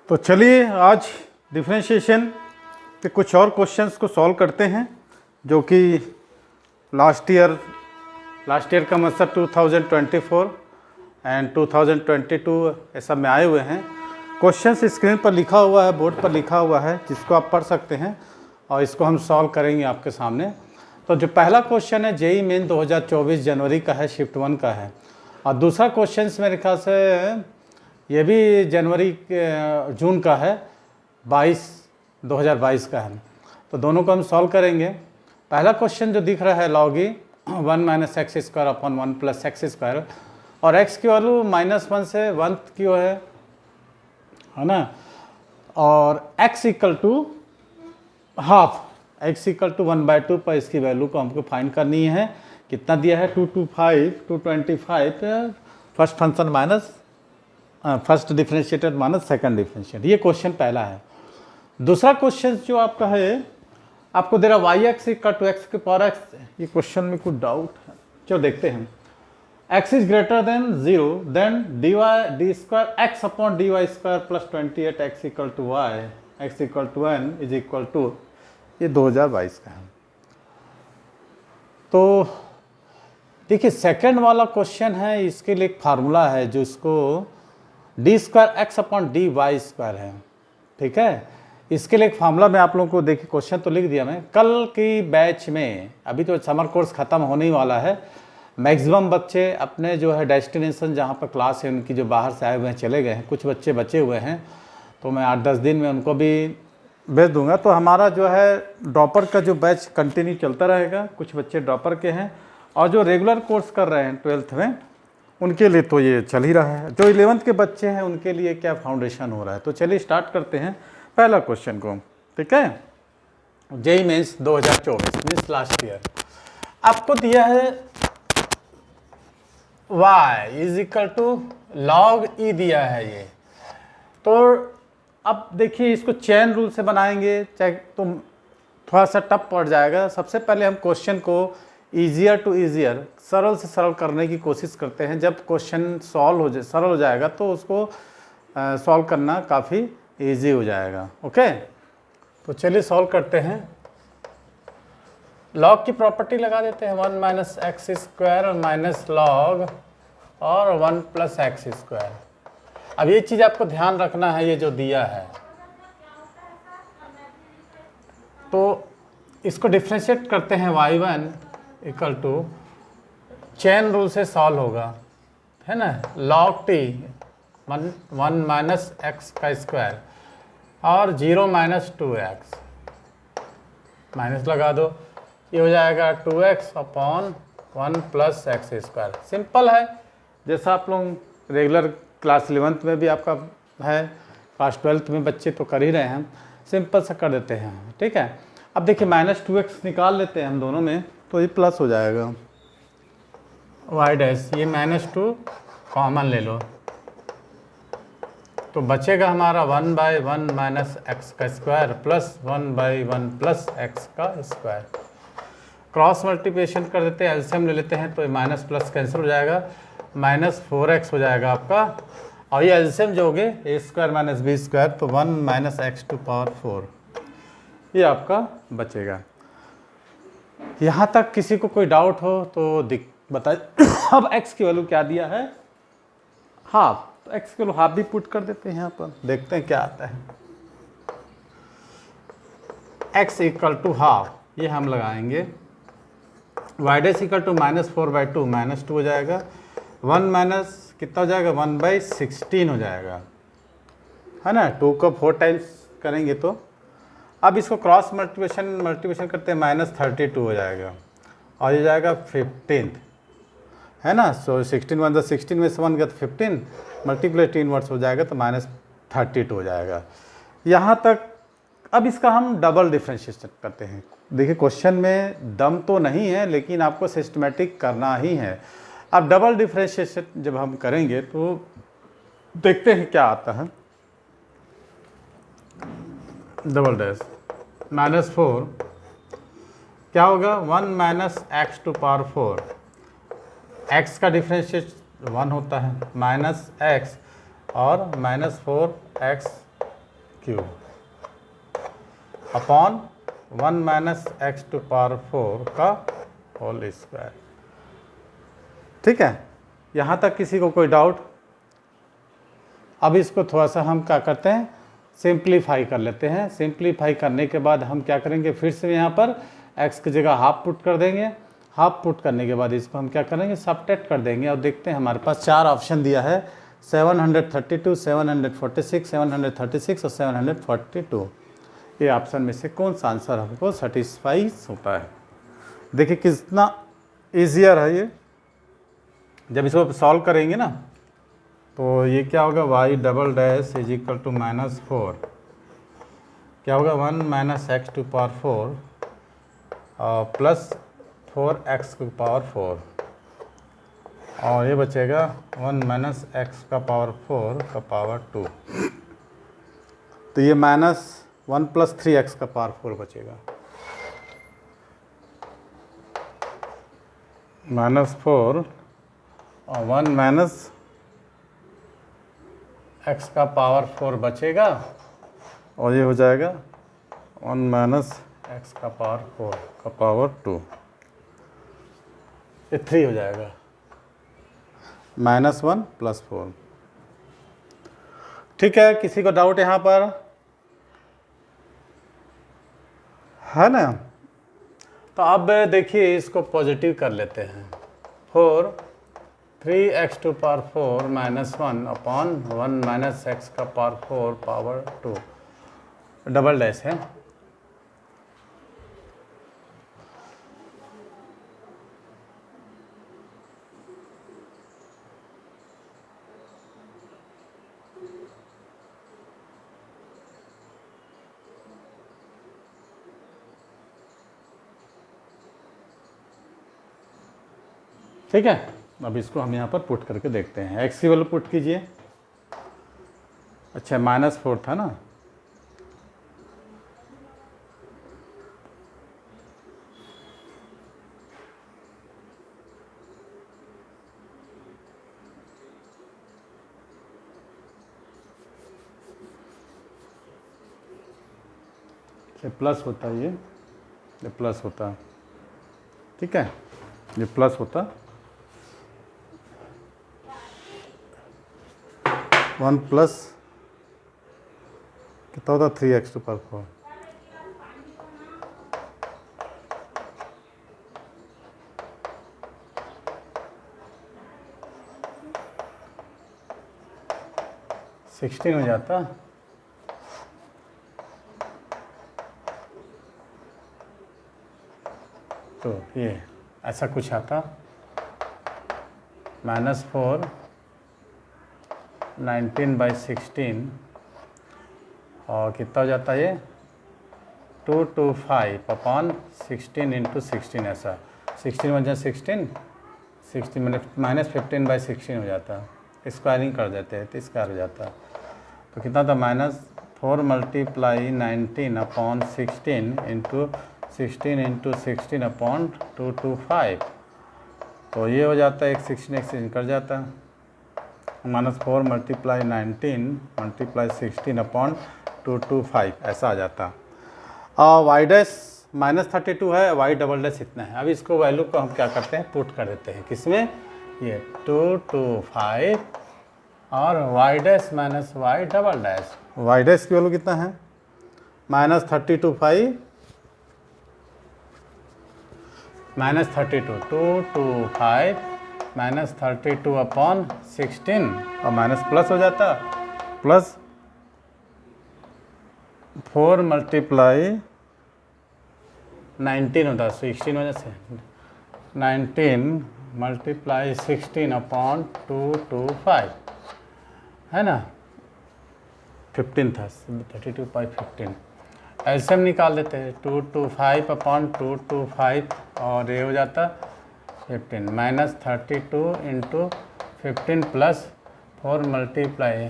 तो चलिए आज डिफरेंशिएशन के कुछ और क्वेश्चंस को सॉल्व करते हैं जो कि लास्ट ईयर का मतलब 2024 एंड 2022 ऐसा में आए हुए हैं। क्वेश्चंस स्क्रीन पर लिखा हुआ है, बोर्ड पर लिखा हुआ है, जिसको आप पढ़ सकते हैं और इसको हम सॉल्व करेंगे आपके सामने। तो जो पहला क्वेश्चन है जेईई मेन 2024 जनवरी का है, शिफ्ट 1 का है, और दूसरा क्वेश्चन मेरे ख्याल से ये भी जून का है, 2022 का है। तो दोनों को हम सॉल्व करेंगे। पहला क्वेश्चन जो दिख रहा है लॉग ई 1 - x² अपॉन 1 + x², और x की वैल्यू -1 से 1 की है ना, और x equal to half, x equal to 1/2 पर इसकी वैल्यू को हमको फाइंड करनी है। कितना दिया है 225 first function minus first differentiator minus second differentiator. ये क्वेश्चन पहला है। दूसरा क्वेश्चन जो आपका है, आपको दे रहा y(x = x के पावर x। ये क्वेश्चन में कुछ डाउट है, चलो देखते हैं। x is greater than 0 then d² x upon dy² + 28x equal to y x equal to n is equal to, ये 2022 का है। तो देखिए सेकंड वाला क्वेश्चन है, इसके लिए एक फार्मूला है जो इसको d² x अपॉन dy² है, ठीक है। इसके लिए एक फार्मूला मैं आप लोगों को, देखिए क्वेश्चन तो लिख दिया मैं। कल की बैच में, अभी तो समर कोर्स ख़त्म होने ही वाला है, मैक्सिमम बच्चे अपने जो है डेस्टिनेशन जहाँ पर क्लास है उनकी, जो बाहर से आए हुए हैं चले गए हैं, कुछ बच्चे बचे हुए हैं, तो मैं 8-10 दिन में उनको भी भेज दूंगा। तो हमारा जो है ड्रॉपर का जो बैच कंटिन्यू चलता रहेगा। कुछ बच्चे ड्रॉपर के हैं और जो रेगुलर कोर्स कर रहे हैं 12th में, उनके लिए तो ये चल ही रहा है। जो 11th के बच्चे हैं उनके लिए क्या फाउंडेशन हो रहा है। तो चलिए स्टार्ट करते हैं पहला क्वेश्चन को, ठीक है। JEE Mains 2024 means last year, आपको दिया है y is equal to log e दिया है ये। तो अब देखिए इसको चेन रूल से बनाएंगे, चाहे तो थोड़ा सा टफ पड़ जाएगा। सबसे पहले हम क्वेश्चन को ईजियर टू ईजियर, सरल से सरल करने की कोशिश करते हैं। जब क्वेश्चन सरल हो जाएगा तो उसको सॉल्व करना काफ़ी इजी हो जाएगा। ओके, तो चलिए सॉल्व करते हैं। लॉग की प्रॉपर्टी लगा देते हैं, 1 - x² और माइनस लॉग और 1 + x²। अब ये चीज़ आपको ध्यान रखना है, ये जो दिया है तो इसको डिफ्रेंशिएट करते हैं। y1 equal to chain rule से सॉल्व होगा, है ना, log t 1 - x² और 0 - 2x, माइनस लगा दो, ये हो जाएगा 2x अपॉन 1 + x²। सिंपल है, जैसा आप लोग रेगुलर क्लास 11th में भी आपका है, क्लास 12th में बच्चे तो कर ही रहे हैं, सिंपल सा कर देते हैं, ठीक है। अब देखिए -2x निकाल लेते हैं हम दोनों में, तो ये प्लस हो जाएगा y', ये -2 कॉमन ले लो, तो बचेगा हमारा 1/1 - x² plus 1/1 + x²। Cross multiplication कर देते हैं, एलसीएम ले लेते हैं, तो माइनस प्लस कैंसिल हो जाएगा, -4x हो जाएगा आपका, और ये एलसीएम जो हो गए a² - b², तो 1 - x⁴, ये आपका बचेगा। यहाँ तक किसी को कोई डाउट हो तो बताइए। अब x की वैल्यू क्या दिया है, हाफ, तो x की वैल्यू हाफ भी पुट कर देते हैं यहाँ पर, देखते हैं क्या आता है। x इक्वल टू हाफ, ये हम लगाएंगे, y' इक्वल टू -4/2, -2 हो जाएगा, 1 माइनस कितना हो जाएगा 1/16 हो जाएगा, है ना। 2 को 4 टाइम्स करेंगे तो, अब इसको क्रॉस मल्टीप्लिकेशन करते हैं, -32 हो जाएगा, और ये जाएगा 15, है ना। सो 16 1 16 में से 1 गया तो 15, मल्टीप्लाई 3 वर्ड्स हो जाएगा तो -32 हो जाएगा। यहाँ तक। अब इसका हम डबल डिफरेंशिएशन करते हैं। देखिए क्वेश्चन में दम तो नहीं है, लेकिन आपको सिस्टमेटिक करना ही है। अब डबल डिफरेंशिएशन जब हम करेंगे तो देखते हैं क्या आता है। डबल डैश -4 क्या होगा, 1 - x⁴, x का डिफरेंशिएट 1 होता है, -x और -4x cube upon 1 minus X to power 4 का होल स्क्वायर। ठीक है, यहाँ तक किसी को कोई डाउट? अब इसको थोड़ा सा हम क्या करते हैं, सिंप्लीफाई कर लेते हैं। सिंप्लीफाई करने के बाद हम क्या करेंगे, फिर से यहाँ पर x की जगह हाफ पुट कर देंगे। हाफ पुट करने के बाद इसको हम क्या करेंगे, सबट्रैक्ट कर देंगे। और देखते हैं हमारे पास 4 ऑप्शन दिया है, 732, 746, 736 और 742। ये ऑप्शन में से कौन सा आंसर हमको सेटिस्फाइज होता है? देखिए कितना ईजियर है ये। जब इसको सॉल्व करेंगे ना तो ये क्या होगा, y double dash is equal to -4 क्या होगा, 1 minus X to power 4 plus 4x की पावर 4 और ये बचेगा 1 माइनस एक्स का पावर 4 का पावर 2। तो ये -1 प्लस 3x का पावर 4 बचेगा, -4 और 1 माइनस x का पावर 4 बचेगा और ये हो जाएगा 1 माइनस एक्स का पावर 4 का पावर 2, ये 3 हो जाएगा, -1 प्लस 4। ठीक है, किसी को डाउट यहाँ पर है ना? तो अब देखिए इसको पॉजिटिव कर लेते हैं। 3x to power 4 -1 upon 1 minus X का पावर 4 पावर 2 डबल डैश है। ठीक है, अब इसको हम यहाँ पर पुट करके देखते हैं। एक्स की वैल्यू पुट कीजिए। अच्छा -4 था ना, ये प्लस होता है, ये प्लस होता। ठीक है, ये प्लस होता 1 प्लस कितना होता 3x टू पावर 4। सिक्सटीन हो जाता। तो ये ऐसा कुछ आता, -4 19/16 और कितना हो जाता है ये 225 अपॉन 16 इंटू 16। ऐसा 16 वजह 16 मैंने -15/16 हो जाता। स्क्वायरिंग कर देते हैं तो स्क्वायर हो जाता। तो कितना था, -4 मल्टीप्लाई 19 अपॉन 16 इंटू 16 अपॉन 225। तो ये हो जाता है, एक 16 कर जाता। -4 मल्टीप्लाई 19 मल्टीप्लाई 16 अपॉन 225 ऐसा आ जाता। और वाई डैश -32 है, वाई डबल डैश इतना है। अब इसको वैल्यू को हम क्या करते हैं, पुट कर देते हैं। किसमें, ये 225 और Y dash minus Y double dash. Y dash की वैल्यू कितना है, -32 225 -32 अपॉन 16 और माइनस प्लस हो जाता, प्लस 4 मल्टीप्लाई 19 होता, 16 वजह से 19 मल्टीप्लाई 16 अपॉन 225 है ना, 15 था, 32/15। ऐसे हम निकाल देते हैं 225 अपॉन 225 और ये हो जाता 15 -32 इंटू 15 प्लस 4 मल्टीप्लाई।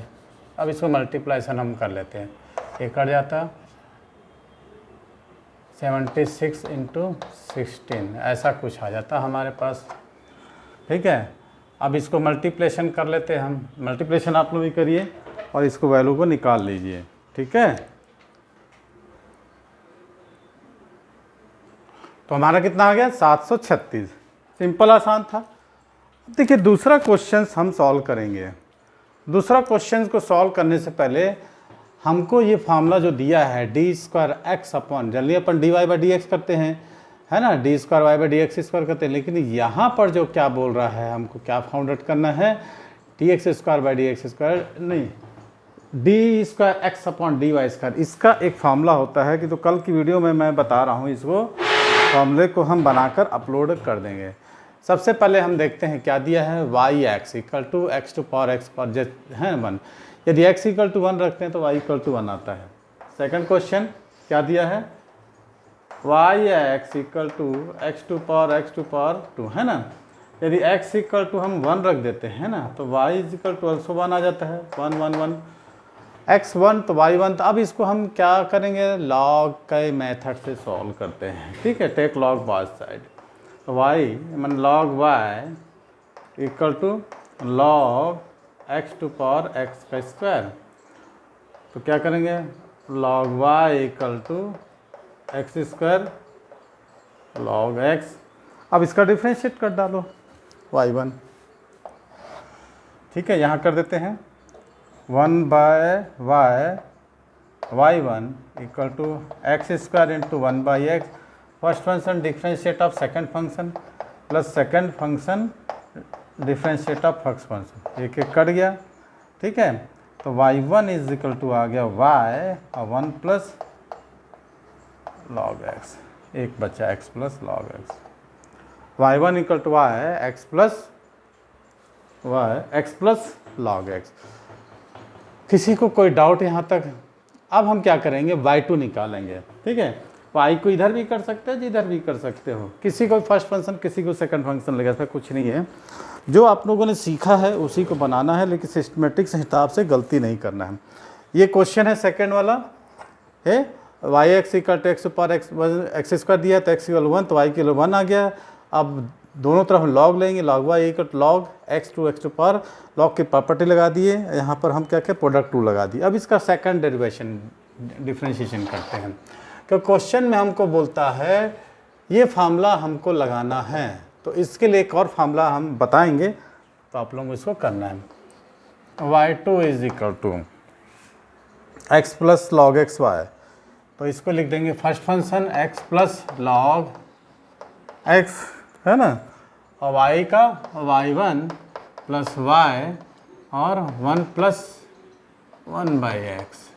अब इसको मल्टीप्लाइशन हम कर लेते हैं, ये कट जाता 76 इंटू 16 ऐसा कुछ आ जाता हमारे पास। ठीक है, अब इसको मल्टीप्लेशन कर लेते हैं हम। मल्टीप्लेशन आप लोग भी करिए और इसको वैल्यू को निकाल लीजिए। ठीक है, तो हमारा कितना आ गया 736। सिंपल आसान था। देखिए दूसरा क्वेश्चन हम सॉल्व करेंगे। दूसरा क्वेश्चन को सॉल्व करने से पहले हमको ये फार्मूला जो दिया है D square X upon, generally अपन D Y by D X करते हैं, है ना, D square Y by D X square करते हैं, लेकिन यहाँ पर जो क्या बोल रहा है हमको क्या फाउंड आउट करना है, D X square by D X square नहीं, D square X upon D Y square. इसका एक फार्मूला होता है कि तो कल की वीडियो में मैं बता रहा हूँ, इसको फार्मूले को हम बनाकर अपलोड कर देंगे। सबसे पहले हम देखते हैं क्या दिया है, Y X equal to X to power X पर है 1। यदि x इक्वल टू 1 रखते हैं तो y इक्वल टू 1 आता है। सेकंड क्वेश्चन क्या दिया है, Y X equal to X to power 2 है ना। यदि x इक्वल टू हम 1 रख देते हैं ना तो y इक्वल टू ऑल्सो 1 आ जाता है, 1 1 1 x 1 तो y 1। तो अब इसको हम क्या करेंगे, लॉग के मेथड से सॉल्व करते हैं, ठीक है, टेक लॉग बोथ साइड। तो y मान log y equal to log x to power x का स्क्वायर। तो क्या करेंगे, log y equal to X square log x। अब इसका डिफ्रेंशिएट कर डालो y1, ठीक है, यहाँ कर देते हैं 1 by y1 equal to X square into 1 by X. First function differentiate of second function plus second function differentiate of first function, एक एक कट गया, ठीक है। तो y1 इज इक्वल टू आ गया y और 1 प्लस लॉग x, एक बचा x plus log x। y1 equal to y X plus log x। किसी को कोई डाउट यहाँ तक? अब हम क्या करेंगे, y2 निकालेंगे, ठीक है। y को इधर भी कर सकते हो, जिधर भी कर सकते हो, किसी को फर्स्ट फंक्शन किसी को सेकंड फंक्शन लगा, इसमें कुछ नहीं है। जो आप लोगों ने सीखा है उसी को बनाना है, लेकिन सिस्टमेटिक हिसाब से गलती नहीं करना है। ये क्वेश्चन है सेकंड वाला है, Y X equal to X पर एक्स स्क्वायर दिया तो एक्स इक्वल 1, तो वाई इक्वल 1 आ गया। अब दोनों तरफ लॉग लेंगे, log Y equal log X to पर, लॉग की प्रॉपर्टी लगा दिए, यहाँ पर हम क्या क्या प्रोडक्ट 2 लगा दिए। अब इसका सेकंड डेरिवेशन डिफ्रेंशिएशन करते हैं, क्योंकि क्वेश्चन में हमको बोलता है ये फार्मूला हमको लगाना है, तो इसके लिए एक और फार्मूला हम बताएंगे, तो आप लोगों को इसको करना है। y2 is equal to X plus log X Y, तो इसको लिख देंगे first function x plus log x, है ना, और y का y1 प्लस y और 1 प्लस 1 बाई एक्स,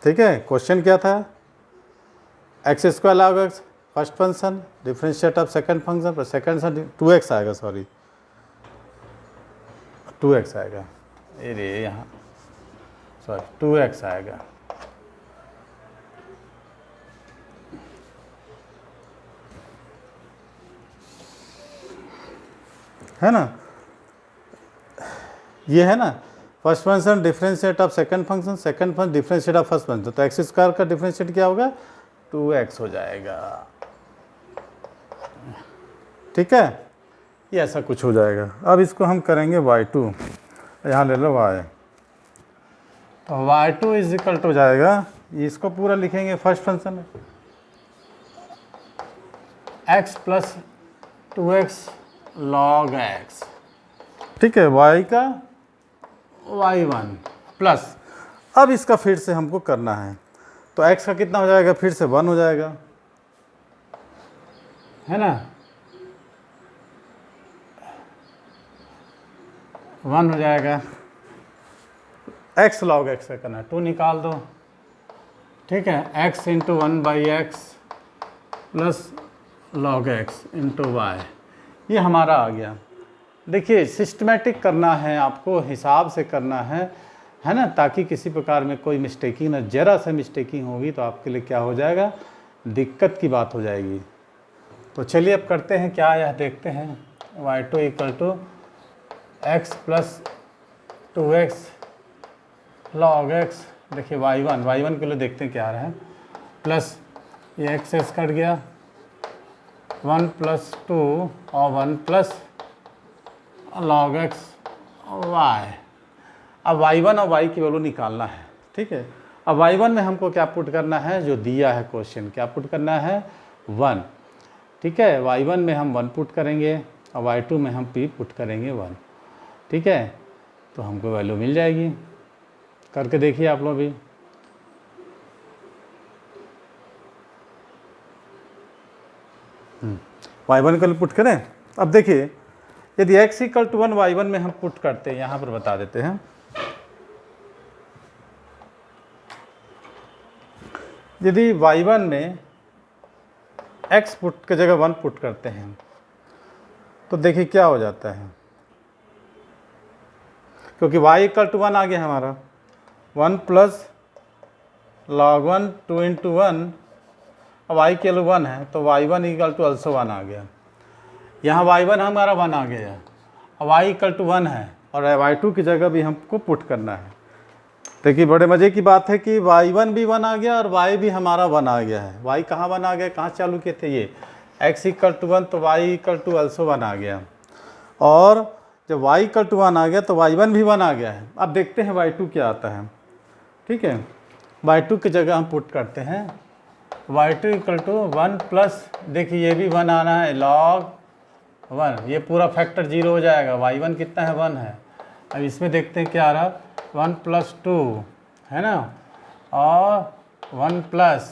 ठीक है। क्वेश्चन क्या था, x square log x first function differentiate of second function पर सेकंड फंक्शन 2x आएगा, सॉरी 2x आएगा, अरे यहाँ सॉरी 2x आएगा, है ना। ये है ना, first function differentiate of second function, second function differentiate of first function, तो एक्स स्क्वायर का डिफरेंशिएट क्या होगा, 2x हो जाएगा, ठीक है। ये ऐसा कुछ हो जाएगा। अब इसको हम करेंगे y2, यहाँ ले लो y, तो y2 इज इक्वल टू हो जाएगा, इसको पूरा लिखेंगे फर्स्ट फंक्शन में x plus 2x log x, ठीक है, y का y1 प्लस, अब इसका फिर से हमको करना है, तो x का कितना हो जाएगा, फिर से 1 हो जाएगा, है ना, 1 हो जाएगा, x लॉग x का करना है, 2 निकाल दो, ठीक है, x into 1 by X plus log x into Y, ये हमारा आ गया। देखिए सिस्टमेटिक करना है आपको, हिसाब से करना है ना, ताकि किसी प्रकार में कोई मिस्टेकिंग ना, ज़रा सा मिस्टेकिंग होगी तो आपके लिए क्या हो जाएगा, दिक्कत की बात हो जाएगी। तो चलिए अब करते हैं क्या, यह देखते हैं, y2 equal to X plus 2x log x, देखिए y1 के लिए देखते हैं क्या आ रहा है, प्लस ये x कट गया, 1 प्लस 2 और 1 प्लस लॉग x y। अब y1 और y की वैल्यू निकालना है, ठीक है। अब y1 में हमको क्या पुट करना है, जो दिया है क्वेश्चन, क्या पुट करना है 1, ठीक है। y1 में हम 1 पुट करेंगे और y2 में हम p पुट करेंगे 1, ठीक है। तो हमको वैल्यू मिल जाएगी, करके देखिए आप लोग भी। y1 का पुट करें। अब देखिए यदि x = 1 y1 में हम पुट करते हैं, यहाँ पर बता देते हैं, यदि y1 में x पुट की जगह 1 पुट करते हैं तो देखिए क्या हो जाता है, क्योंकि y = 1 आ गया हमारा, 1 प्लस log 1 2 × 1, अब y की वैल्यू 1 है तो y1 = also 1 आ गया। यहाँ y1 हमारा 1 आ गया, अब y = 1 है और y2 की जगह भी हमको पुट करना है। देखिए बड़े मज़े की बात है कि y1 भी 1 आ गया और y भी हमारा 1 आ गया है। y कहाँ 1 आ गया, कहाँ चालू किए थे, ये x = 1 तो y = also 1 आ गया, और जब y = 1 आ गया तो y1 भी 1 आ गया है। अब देखते हैं y2 क्या आता है, ठीक है। y2 की जगह हम पुट करते हैं, y2 = 1 प्लस, देखिए ये भी 1 आना है, log 1, ये पूरा फैक्टर 0 हो जाएगा। y1 कितना है, 1 है। अब इसमें देखते हैं क्या आ रहा, 1 + 2 है ना, और 1 प्लस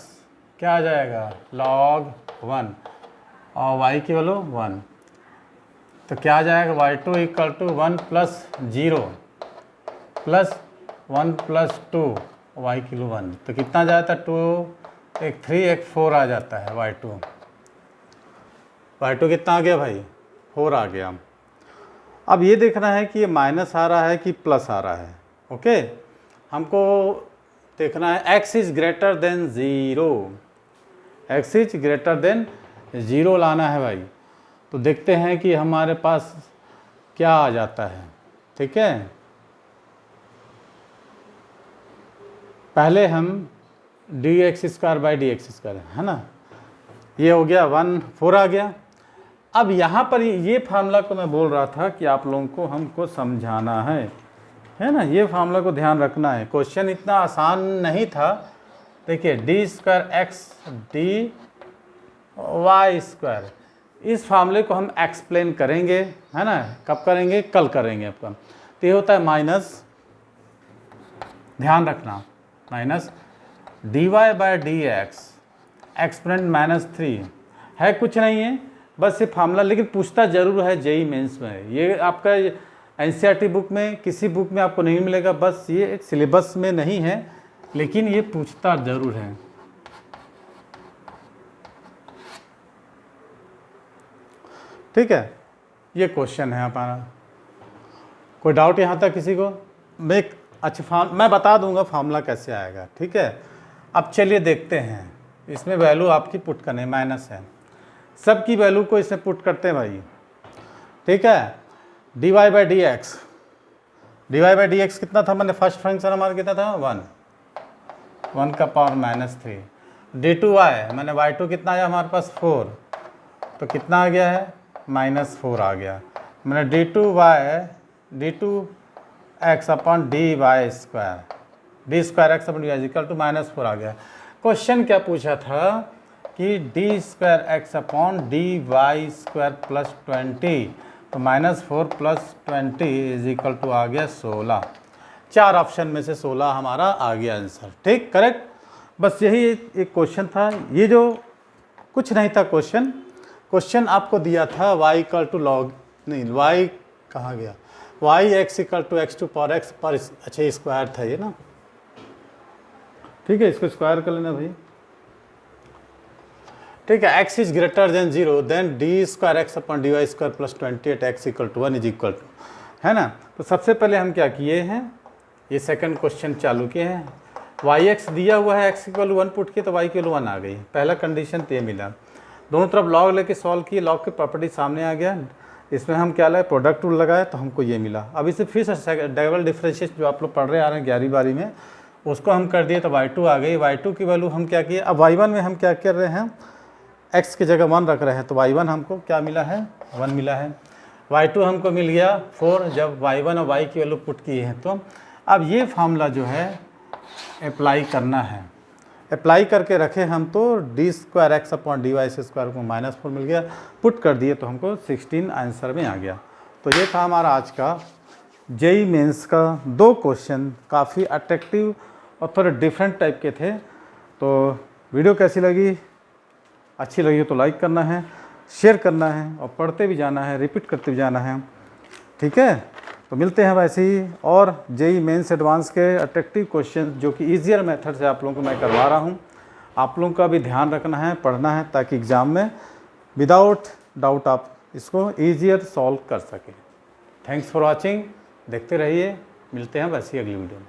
क्या आ जाएगा log 1, और y की वैल्यू 1, तो क्या आ जाएगा y2 = 1 + 0 प्लस 1 + 2 y की वैल्यू 1, तो कितना आ जाता है 2 एक 3 एक 4 आ जाता है y2 कितना आ गया भाई, 4 आ गया। अब ये देखना है कि ये माइनस आ रहा है कि प्लस आ रहा है, ओके। हमको देखना है x = 0, x = 0 लाना है भाई। तो देखते हैं कि हमारे पास क्या आ जाता है, ठीक है। पहले हम dx² है ना, ये हो गया 1 4 आ गया। अब यहाँ पर ये फार्मूला को मैं बोल रहा था कि आप लोगों को हमको समझाना है ना, ये फार्मूला को ध्यान रखना है। क्वेश्चन इतना आसान नहीं था। देखिए d² dy², इस फार्मूले को हम एक्सप्लेन करेंगे, है ना, कब करेंगे, कल करेंगे आपका। तो ये होता है माइनस, ध्यान रखना, माइनस dy/dx एक्सपोनेंट -3 है, कुछ नहीं है, बस ये फार्मूला, लेकिन पूछता जरूर है जेईई मेंस में। ये आपका एनसीईआरटी बुक में, किसी बुक में आपको नहीं मिलेगा, बस ये एक सिलेबस में नहीं है, लेकिन ये पूछता जरूर है। ठीक है, ये क्वेश्चन है हमारा। कोई डाउट यहाँ तक किसी को? मैं बता दूंगा फार्मूला कैसे आएगा, ठीक है। अब चलिए देखते हैं, इसमें वैल्यू आपकी पुट करने, माइनस है, सबकी वैल्यू को इसमें पुट करते हैं भाई, ठीक है। dy/dx कितना था, मैंने फर्स्ट फंक्शन हमारा कितना था, 1 का पावर -3। d2y मैंने y2 कितना आया हमारे पास 4, तो कितना आ गया है -4 आ गया। मैंने d2x/dy² d²x/dy -4 आ गया। क्वेश्चन क्या पूछा था कि d²x/dy² + 20, तो -4 + 20 आ गया 16। 4 ऑप्शन में से 16 हमारा आ गया आंसर, ठीक, करेक्ट। बस यही एक क्वेश्चन था, ये जो कुछ नहीं था क्वेश्चन आपको दिया था y log, नहीं y कहाँ गया, y x = x² पर, अच्छा स्क्वायर था ये ना, ठीक है, इसको स्क्वायर कर लेना भाई, ठीक है। x = 0 देन d²x/dy² + 28 x = 1 है ना। तो सबसे पहले हम क्या किए हैं, ये सेकंड क्वेश्चन चालू किए हैं। yx दिया हुआ है, x = 1 पुट किए तो y की वैल्यू 1 आ गई, पहला कंडीशन तो ये मिला। दोनों तरफ लॉग लेके सॉल्व किए, लॉग की प्रॉपर्टी सामने आ गया, इसमें हम क्या लाए, प्रोडक्ट रूल लगाए तो हमको ये मिला। अब इसे फिर से डबल डिफरेंशिएशन जो आप लोग पढ़ रहे आ रहे हैं 11वीं बारी में, उसको हम कर दिए तो y2 आ गई। y2 की वैल्यू हम क्या किए, अब y1 में हम क्या कर रहे हैं, x की जगह 1 रख रहे हैं, तो y1 हमको क्या मिला है, 1 मिला है। y2 हमको मिल गया 4, जब y1 और y की वैल्यू पुट किए हैं तो। अब ये फार्मूला जो है अप्लाई करना है, अप्लाई करके रखे हम तो d²x/dy² को -4 मिल गया, पुट कर दिए तो हमको 16 आंसर में आ गया। तो ये था हमारा आज का जेईई मेंस का 2 क्वेश्चन, काफ़ी अट्रैक्टिव और थोड़े डिफरेंट टाइप के थे। तो वीडियो कैसी लगी? अच्छी लगी हो तो लाइक करना है, शेयर करना है और पढ़ते भी जाना है, रिपीट करते भी जाना है, ठीक है। तो मिलते हैं वैसे ही और जेईई मेंस एडवांस के अट्रैक्टिव क्वेश्चन जो कि ईजियर मेथड से आप लोगों को मैं करवा रहा हूँ। आप लोगों का भी ध्यान रखना है, पढ़ना है, ताकि एग्ज़ाम में विदाउट डाउट आप इसको ईजियर सॉल्व कर सकें। थैंक्स फॉर वॉचिंग, देखते रहिए, मिलते हैं वैसे ही अगली वीडियो में।